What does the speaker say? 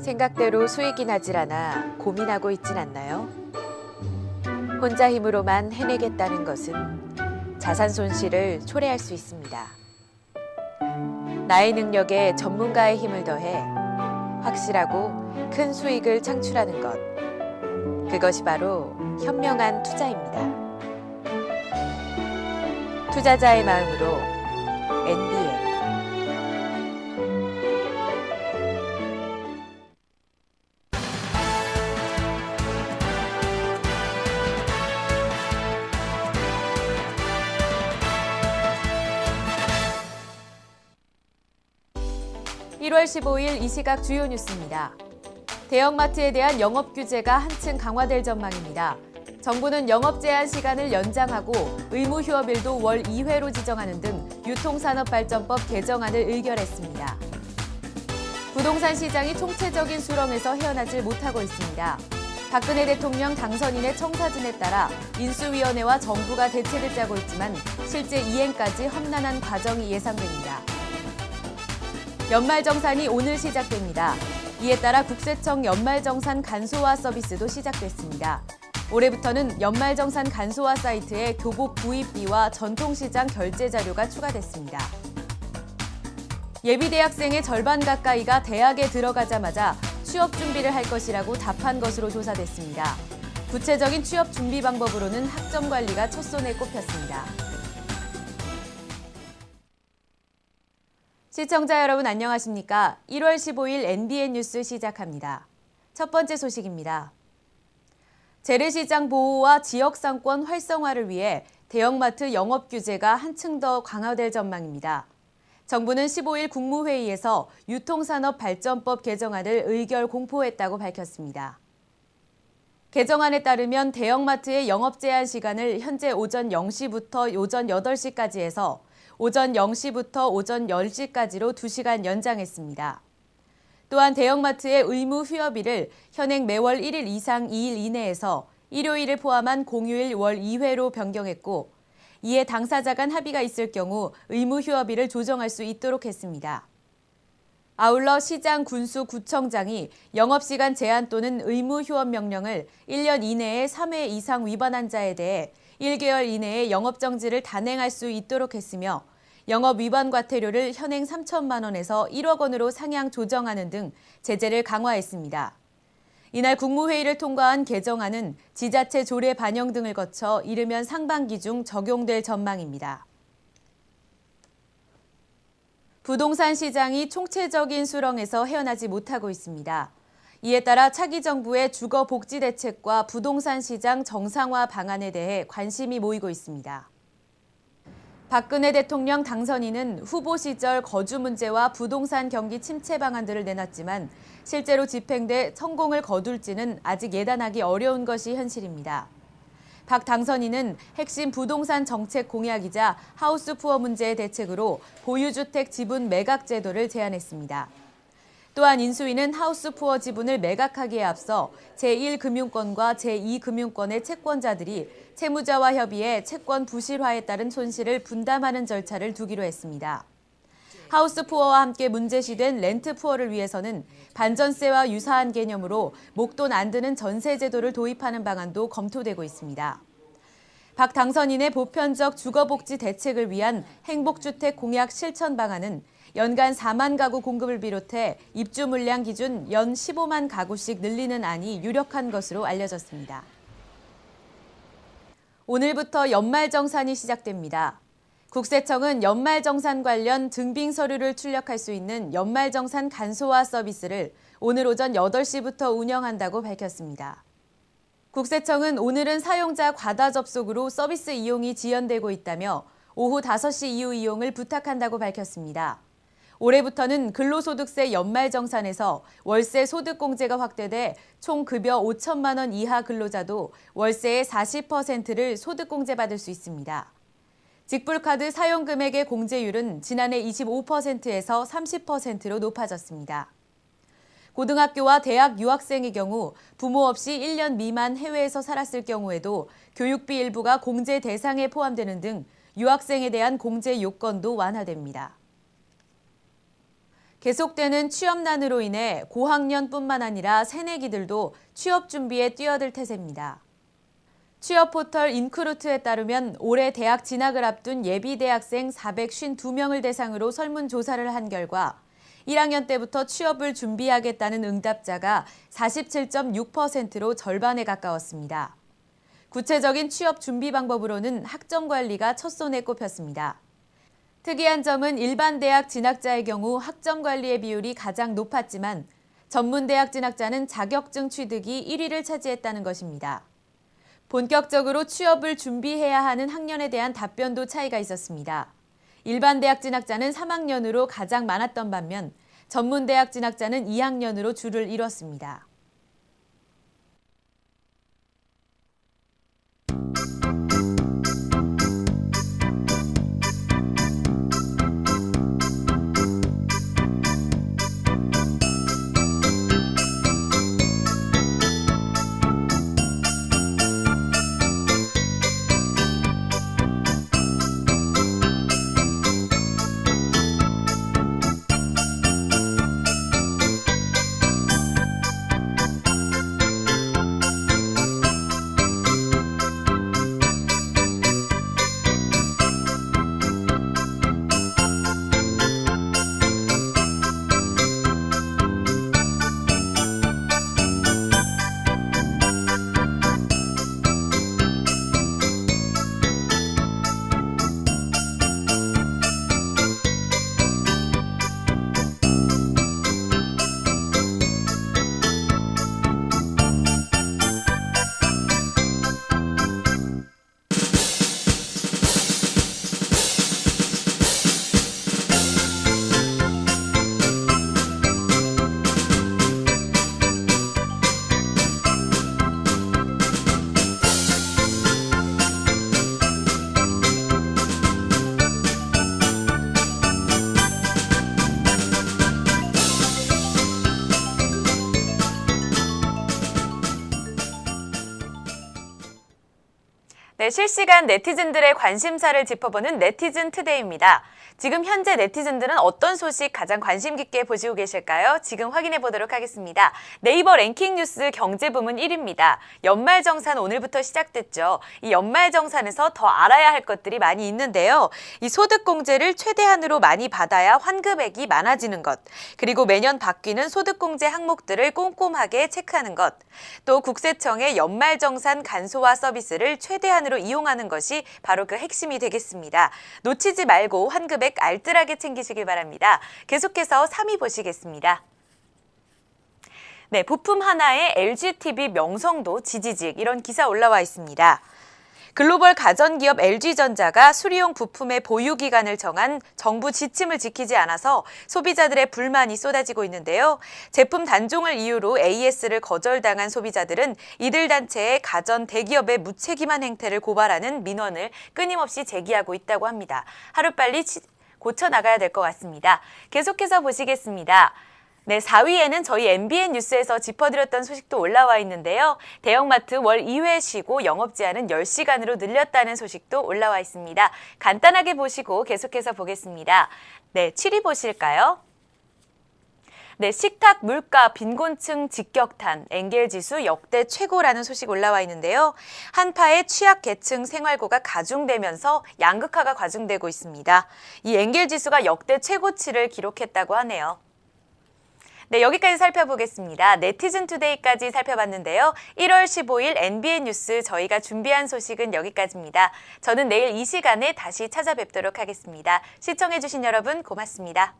생각대로 수익이 나질 않아 고민하고 있진 않나요? 혼자 힘으로만 해내겠다는 것은 자산 손실을 초래할 수 있습니다. 나의 능력에 전문가의 힘을 더해 확실하고 큰 수익을 창출하는 것. 그것이 바로 현명한 투자입니다. 투자자의 마음으로 NBN 1월 15일 이 시각 주요 뉴스입니다. 대형마트에 대한 영업 규제가 한층 강화될 전망입니다. 정부는 영업 제한 시간을 연장하고 의무 휴업일도 월 2회로 지정하는 등 유통산업발전법 개정안을 의결했습니다. 부동산 시장이 총체적인 수렁에서 헤어나질 못하고 있습니다. 박근혜 대통령 당선인의 청사진에 따라 인수위원회와 정부가 대책을 짜고 있지만 실제 이행까지 험난한 과정이 예상됩니다. 연말정산이 오늘 시작됩니다. 이에 따라 국세청 연말정산 간소화 서비스도 시작됐습니다. 올해부터는 연말정산 간소화 사이트에 교복 구입비와 전통시장 결제 자료가 추가됐습니다. 예비대학생의 절반 가까이가 대학에 들어가자마자 취업 준비를 할 것이라고 답한 것으로 조사됐습니다. 구체적인 취업 준비 방법으로는 학점 관리가 첫손에 꼽혔습니다. 시청자 여러분 안녕하십니까? 1월 15일 NBN 뉴스 시작합니다. 첫 번째 소식입니다. 재래시장 보호와 지역상권 활성화를 위해 대형마트 영업 규제가 한층 더 강화될 전망입니다. 정부는 15일 국무회의에서 유통산업발전법 개정안을 의결 공포했다고 밝혔습니다. 개정안에 따르면 대형마트의 영업 제한 시간을 현재 오전 0시부터 오전 8시까지 해서 오전 0시부터 오전 10시까지로 2시간 연장했습니다. 또한 대형마트의 의무 휴업일을 현행 매월 1일 이상 2일 이내에서 일요일을 포함한 공휴일 월 2회로 변경했고 이에 당사자 간 합의가 있을 경우 의무 휴업일을 조정할 수 있도록 했습니다. 아울러 시장 군수 구청장이 영업시간 제한 또는 의무 휴업 명령을 1년 이내에 3회 이상 위반한 자에 대해 1개월 이내에 영업정지를 단행할 수 있도록 했으며 영업 위반 과태료를 현행 3천만 원에서 1억 원으로 상향 조정하는 등 제재를 강화했습니다. 이날 국무회의를 통과한 개정안은 지자체 조례 반영 등을 거쳐 이르면 상반기 중 적용될 전망입니다. 부동산 시장이 총체적인 수렁에서 헤어나지 못하고 있습니다. 이에 따라 차기 정부의 주거 복지 대책과 부동산 시장 정상화 방안에 대해 관심이 모이고 있습니다. 박근혜 대통령 당선인은 후보 시절 거주 문제와 부동산 경기 침체 방안들을 내놨지만 실제로 집행돼 성공을 거둘지는 아직 예단하기 어려운 것이 현실입니다. 박 당선인은 핵심 부동산 정책 공약이자 하우스푸어 문제의 대책으로 보유주택 지분 매각 제도를 제안했습니다. 또한 인수위는 하우스푸어 지분을 매각하기에 앞서 제1금융권과 제2금융권의 채권자들이 채무자와 협의해 채권 부실화에 따른 손실을 분담하는 절차를 두기로 했습니다. 하우스푸어와 함께 문제시된 렌트푸어를 위해서는 반전세와 유사한 개념으로 목돈 안 드는 전세 제도를 도입하는 방안도 검토되고 있습니다. 박 당선인의 보편적 주거복지 대책을 위한 행복주택 공약 실천 방안은 연간 4만 가구 공급을 비롯해 입주 물량 기준 연 15만 가구씩 늘리는 안이 유력한 것으로 알려졌습니다. 오늘부터 연말정산이 시작됩니다. 국세청은 연말정산 관련 증빙 서류를 출력할 수 있는 연말정산 간소화 서비스를 오늘 오전 8시부터 운영한다고 밝혔습니다. 국세청은 오늘은 사용자 과다 접속으로 서비스 이용이 지연되고 있다며 오후 5시 이후 이용을 부탁한다고 밝혔습니다. 올해부터는 근로소득세 연말정산에서 월세 소득공제가 확대돼 총 급여 5천만 원 이하 근로자도 월세의 40%를 소득공제받을 수 있습니다. 직불카드 사용금액의 공제율은 지난해 25%에서 30%로 높아졌습니다. 고등학교와 대학 유학생의 경우 부모 없이 1년 미만 해외에서 살았을 경우에도 교육비 일부가 공제 대상에 포함되는 등 유학생에 대한 공제 요건도 완화됩니다. 계속되는 취업난으로 인해 고학년뿐만 아니라 새내기들도 취업 준비에 뛰어들 태세입니다. 취업 포털 인크루트에 따르면 올해 대학 진학을 앞둔 예비 대학생 452명을 대상으로 설문조사를 한 결과 1학년 때부터 취업을 준비하겠다는 응답자가 47.6%로 절반에 가까웠습니다. 구체적인 취업 준비 방법으로는 학점 관리가 첫손에 꼽혔습니다. 특이한 점은 일반 대학 진학자의 경우 학점 관리의 비율이 가장 높았지만 전문대학 진학자는 자격증 취득이 1위를 차지했다는 것입니다. 본격적으로 취업을 준비해야 하는 학년에 대한 답변도 차이가 있었습니다. 일반 대학 진학자는 3학년으로 가장 많았던 반면 전문대학 진학자는 2학년으로 줄을 이뤘습니다. 네, 실시간 네티즌들의 관심사를 짚어보는 네티즌 투데이입니다. 지금 현재 네티즌들은 어떤 소식 가장 관심 깊게 보시고 계실까요? 지금 확인해 보도록 하겠습니다. 네이버 랭킹 뉴스 경제 부문 1위입니다. 연말정산 오늘부터 시작됐죠. 이 연말정산에서 더 알아야 할 것들이 많이 있는데요. 이 소득공제를 최대한으로 많이 받아야 환급액이 많아지는 것, 그리고 매년 바뀌는 소득공제 항목들을 꼼꼼하게 체크하는 것, 또 국세청의 연말정산 간소화 서비스를 최대한으로 이용하는 것이 바로 그 핵심이 되겠습니다. 놓치지 말고 환급액 알뜰하게 챙기시길 바랍니다. 계속해서 3위 보시겠습니다. 네, 부품 하나에 LGTV 명성도 지지직, 이런 기사 올라와 있습니다. 글로벌 가전기업 LG전자가 수리용 부품의 보유기간을 정한 정부 지침을 지키지 않아서 소비자들의 불만이 쏟아지고 있는데요. 제품 단종을 이유로 AS를 거절당한 소비자들은 이들 단체의 가전 대기업의 무책임한 행태를 고발하는 민원을 끊임없이 제기하고 있다고 합니다. 하루빨리 고쳐나가야 될 것 같습니다. 계속해서 보시겠습니다. 네, 4위에는 저희 MBN 뉴스에서 짚어드렸던 소식도 올라와 있는데요. 대형마트 월 2회 쉬고 영업제한은 10시간으로 늘렸다는 소식도 올라와 있습니다. 간단하게 보시고 계속해서 보겠습니다. 네, 7위 보실까요? 네, 식탁 물가 빈곤층 직격탄, 엔겔지수 역대 최고라는 소식 올라와 있는데요. 한파에 취약계층 생활고가 가중되면서 양극화가 과중되고 있습니다. 이 엔겔지수가 역대 최고치를 기록했다고 하네요. 네, 여기까지 살펴보겠습니다. 네티즌 투데이까지 살펴봤는데요. 1월 15일 NBN 뉴스 저희가 준비한 소식은 여기까지입니다. 저는 내일 이 시간에 다시 찾아뵙도록 하겠습니다. 시청해주신 여러분 고맙습니다.